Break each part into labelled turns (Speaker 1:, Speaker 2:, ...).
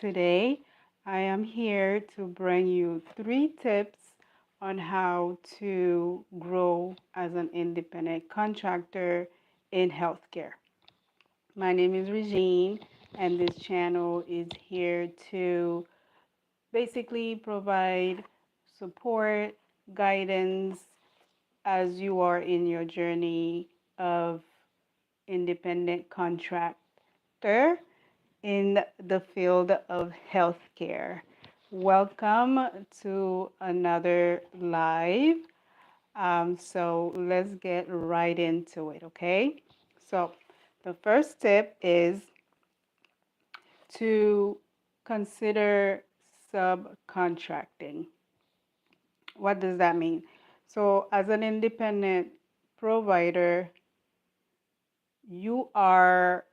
Speaker 1: Today, I am here to bring you 3 tips on how to grow as an independent contractor in healthcare. My name is Regine, and this channel is here to basically provide support, guidance as you are in your journey of independent contractor in the field of healthcare. Welcome to another live. So let's get right into it, okay? So the first tip is to consider subcontracting. What does that mean? So as an independent provider, you are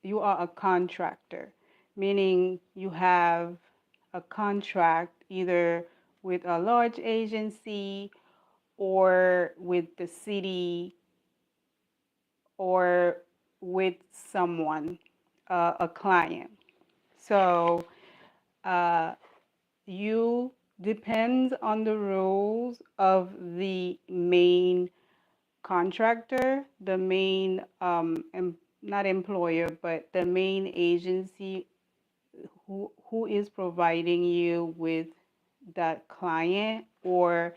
Speaker 1: you are a contractor, meaning you have a contract either with a large agency or with the city or with someone, a client. So uh, you depends on the rules of the main contractor, the main not employer, but the main agency who is providing you with that client or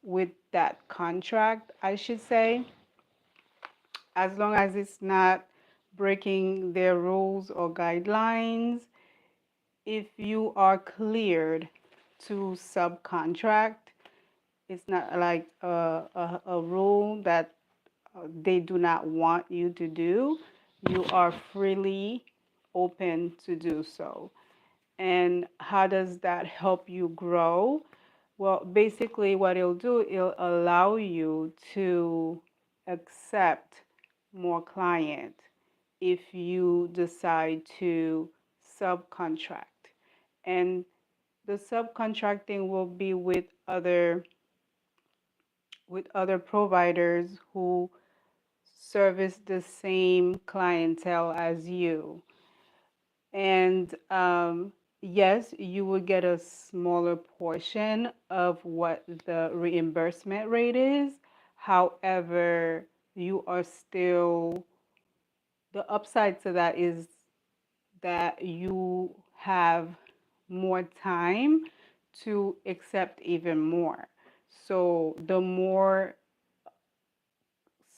Speaker 1: with that contract, I should say, as long as it's not breaking their rules or guidelines. If you are cleared to subcontract, it's not like a rule that they do not want you to do. You are freely open to do so. And how does that help you grow? Well, basically, what it'll do, it'll allow you to accept more client if you decide to subcontract. And the subcontracting will be with other providers who service the same clientele as you. And yes, you will get a smaller portion of what the reimbursement rate is. However, you are still, the upside to that is that you have more time to accept even more. So the more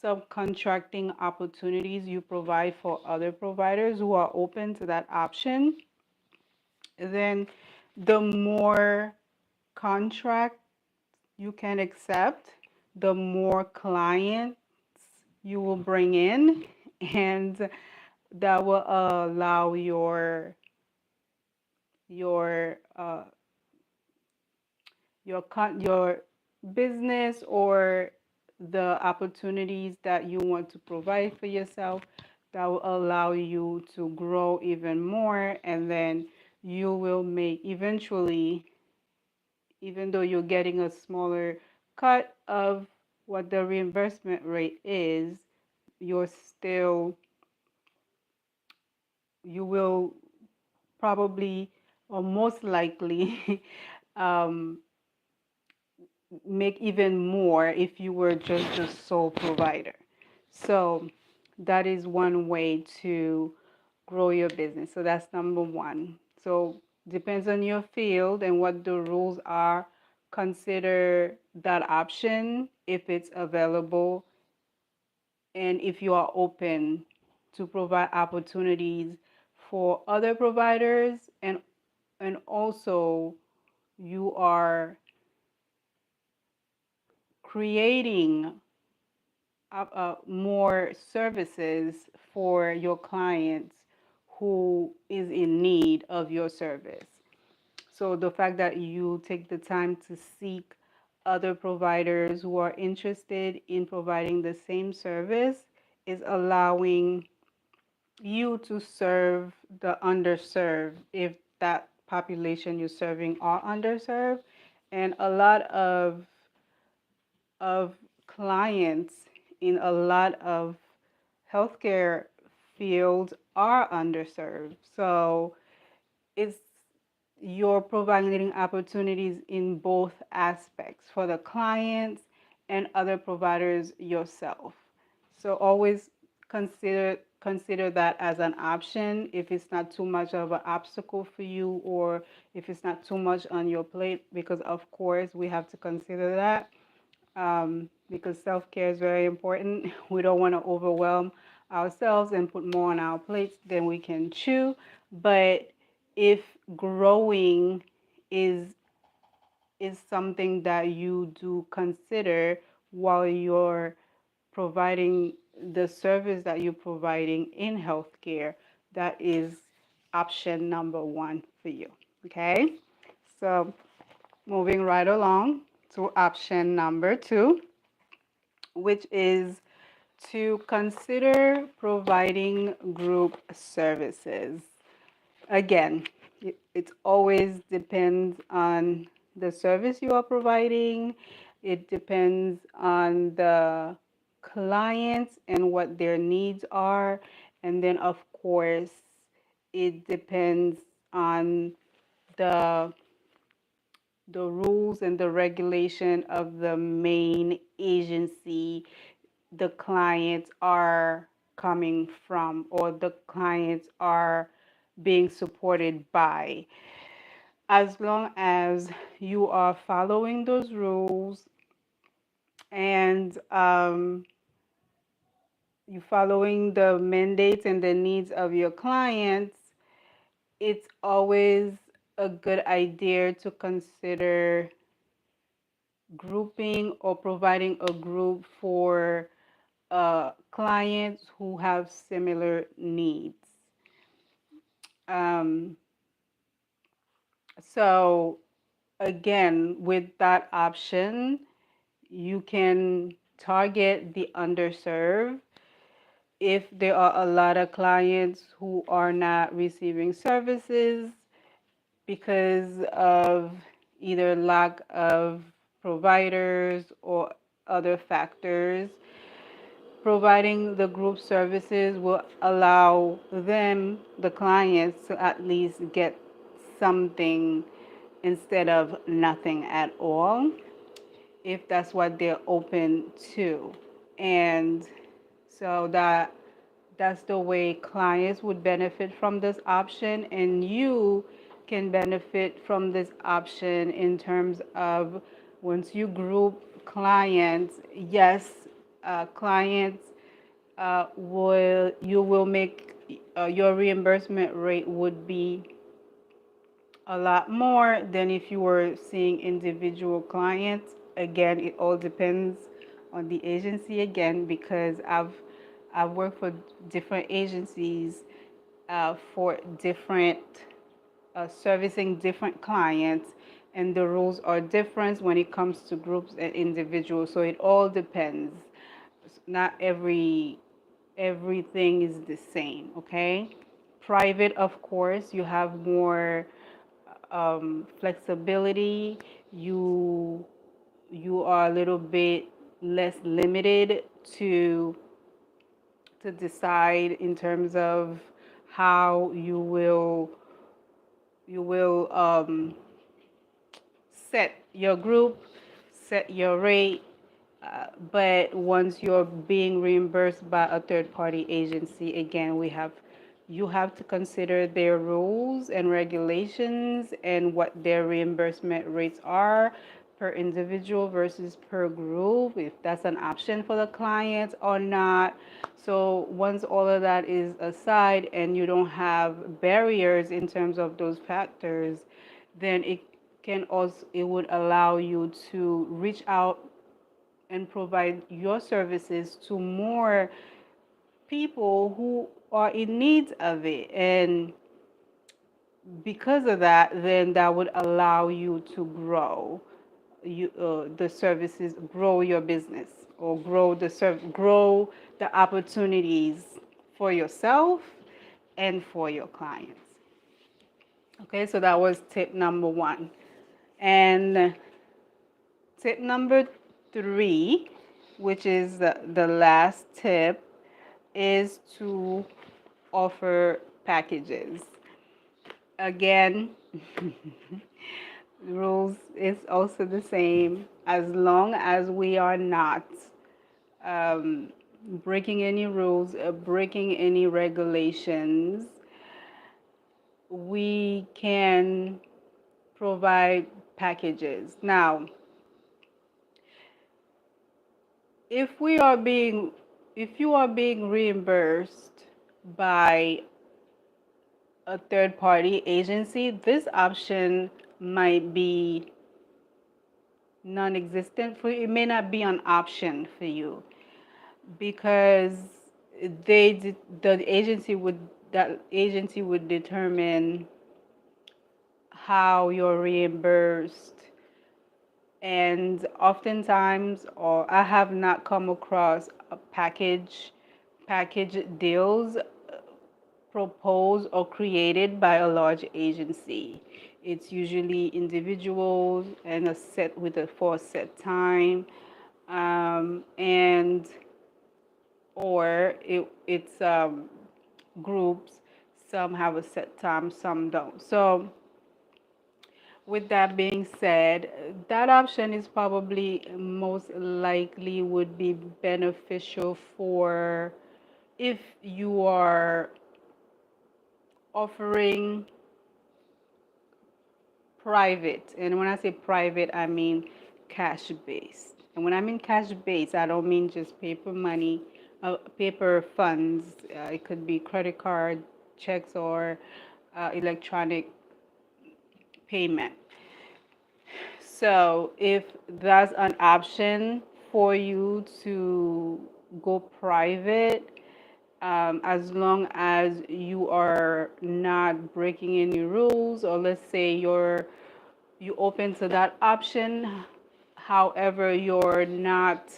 Speaker 1: subcontracting opportunities you provide for other providers who are open to that option, then the more contract you can accept, the more clients you will bring in, and that will allow your your business or the opportunities that you want to provide for yourself, that will allow you to grow even more. And then you will make eventually, even though you're getting a smaller cut of what the reimbursement rate is, you're still, you will probably or most likely um, make even more if you were just the sole provider. So that is one way to grow your business. So that's number one. So depends on your field and what the rules are. Consider that option if it's available and if you are open to provide opportunities for other providers, and also you are creating more services for your clients who is in need of your service. So the fact that you take the time to seek other providers who are interested in providing the same service is allowing you to serve the underserved if that population you're serving are underserved. And a lot of clients in a lot of healthcare fields are underserved. So it's you're providing opportunities in both aspects for the clients and other providers yourself. So always consider that as an option if it's not too much of an obstacle for you, or if it's not too much on your plate, because of course we have to consider that, because self-care is very important. We don't want to overwhelm ourselves and put more on our plates than we can chew. But if growing is something that you do consider while you're providing the service that you're providing in healthcare, that is option number one for you. Okay, so moving right along to option number two, which is to consider providing group services. Again, it always depends on the service you are providing. It depends on the clients and what their needs are. And then, of course, it depends on the rules and the regulation of the main agency the clients are coming from, or the clients are being supported by. As long as you are following those rules and you following the mandates and the needs of your clients, it's always a good idea to consider grouping or providing a group for clients who have similar needs. Um, so again, with that option, you can target the underserved. If there are a lot of clients who are not receiving services because of either lack of providers or other factors, providing the group services will allow them, the clients, to at least get something instead of nothing at all, if that's what they're open to. And so that's the way clients would benefit from this option, and you can benefit from this option in terms of once you group clients, yes, clients will make your reimbursement rate would be a lot more than if you were seeing individual clients. Again, it all depends on the agency again, because I've worked for different agencies for different servicing different clients, and the rules are different when it comes to groups and individuals. So it all depends. Not everything is the same. Okay, private, of course, you have more flexibility. You are a little bit less limited to decide in terms of how you will set your group, set your rate. But once you're being reimbursed by a third party agency, again, you have to consider their rules and regulations and what their reimbursement rates are per individual versus per group, if that's an option for the client or not. So once all of that is aside and you don't have barriers in terms of those factors, then it would allow you to reach out and provide your services to more people who are in need of it. And because of that, then that would allow you to grow the services, grow your business, or grow the opportunities for yourself and for your clients. Okay, so that was tip number one. And tip number three, which is the last tip, is to offer packages. Again, the rules is also the same. As long as we are not um, breaking any rules, breaking any regulations, we can provide packages. Now, if we are being, if you are being reimbursed by a third party agency, this option might be non-existent for you. It may not be an option for you because the agency would, that agency would determine how you're reimbursed. And oftentimes, or I have not come across a package deals proposed or created by a large agency. It's usually individuals and a set with a for a set time, and or it's groups. Some have a set time, some don't. So with that being said, that option is probably most likely would be beneficial for if you are offering private. And when I say private, I mean cash based. And when I mean cash based, I don't mean just paper money, paper funds. It could be credit card, checks, or electronic payment. So if that's an option for you to go private, as long as you are not breaking any rules, or let's say you open to that option, however you're not,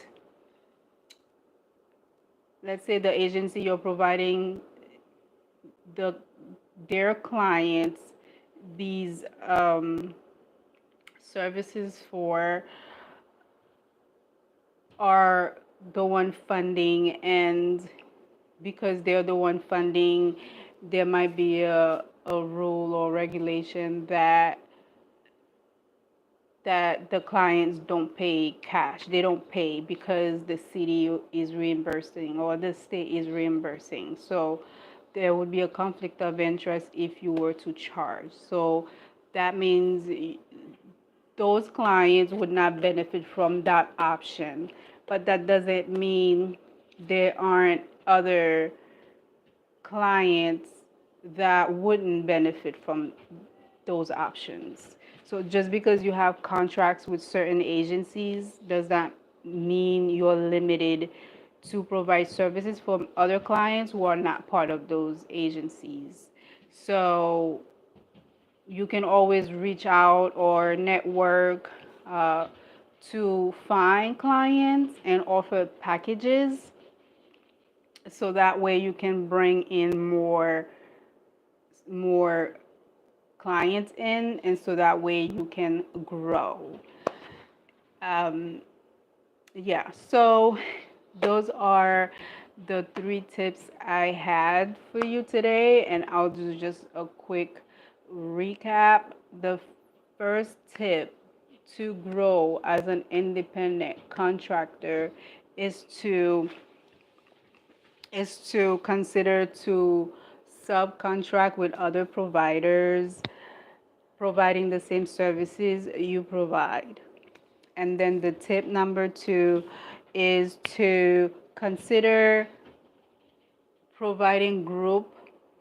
Speaker 1: let's say the agency you're providing the their clients these services for are the one funding, and because they're the one funding, there might be a rule or regulation that the clients don't pay cash. They don't pay because the city is reimbursing or the state is reimbursing. So there would be a conflict of interest if you were to charge. So that means those clients would not benefit from that option. But that doesn't mean there aren't other clients that wouldn't benefit from those options. So just because you have contracts with certain agencies does not mean you're limited to provide services from other clients who are not part of those agencies. So you can always reach out or network to find clients and offer packages so that way you can bring in more clients in, and so that way you can grow. Um, yeah, so those are the 3 tips I had for you today, and I'll do just a quick recap. The first tip to grow as an independent contractor is to consider to subcontract with other providers providing the same services you provide. And then the tip number 2 is to consider providing group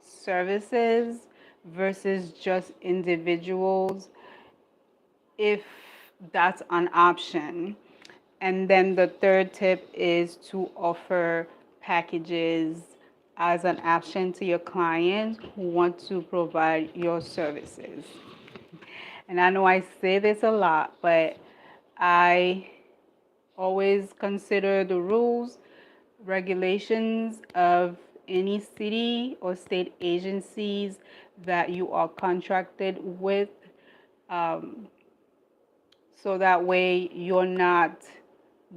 Speaker 1: services versus just individuals if that's an option. And then the third tip is to offer packages as an option to your clients who want to provide your services. And I know I say this a lot, but I always consider the rules, regulations of any city or state agencies that you are contracted with, um, so that way you're not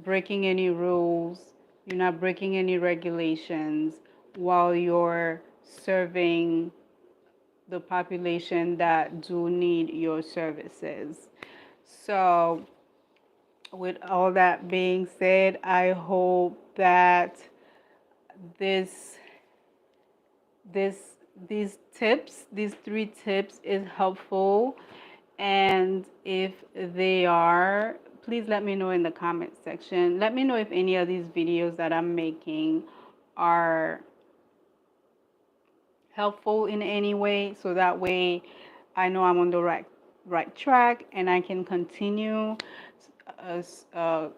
Speaker 1: breaking any rules, you're not breaking any regulations while you're serving the population that do need your services. So, with all that being said, I hope that this this these tips, these 3 tips is helpful, and if they are, please let me know in the comment section. Let me know if any of these videos that I'm making are helpful in any way, so that way I know I'm on the right track and I can continue uh, uh,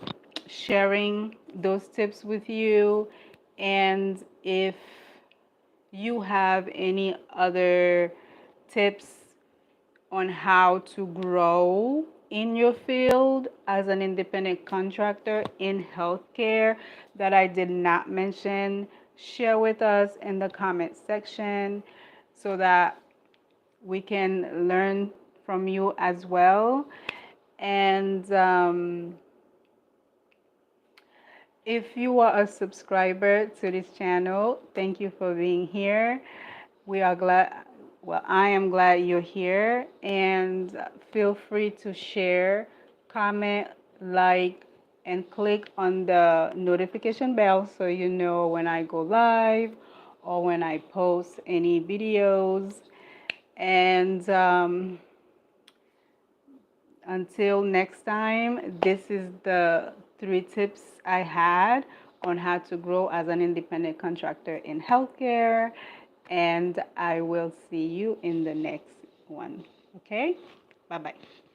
Speaker 1: sharing those tips with you. And if you have any other tips on how to grow in your field as an independent contractor in healthcare that I did not mention, share with us in the comment section so that we can learn from you as well. And if you are a subscriber to this channel, thank you for being here. We are glad, well, I am glad you're here, and feel free to share, comment, like, and click on the notification bell so you know when I go live or when I post any videos. And until next time, this is the 3 tips I had on how to grow as an independent contractor in healthcare. And I will see you in the next one. Okay? Bye bye.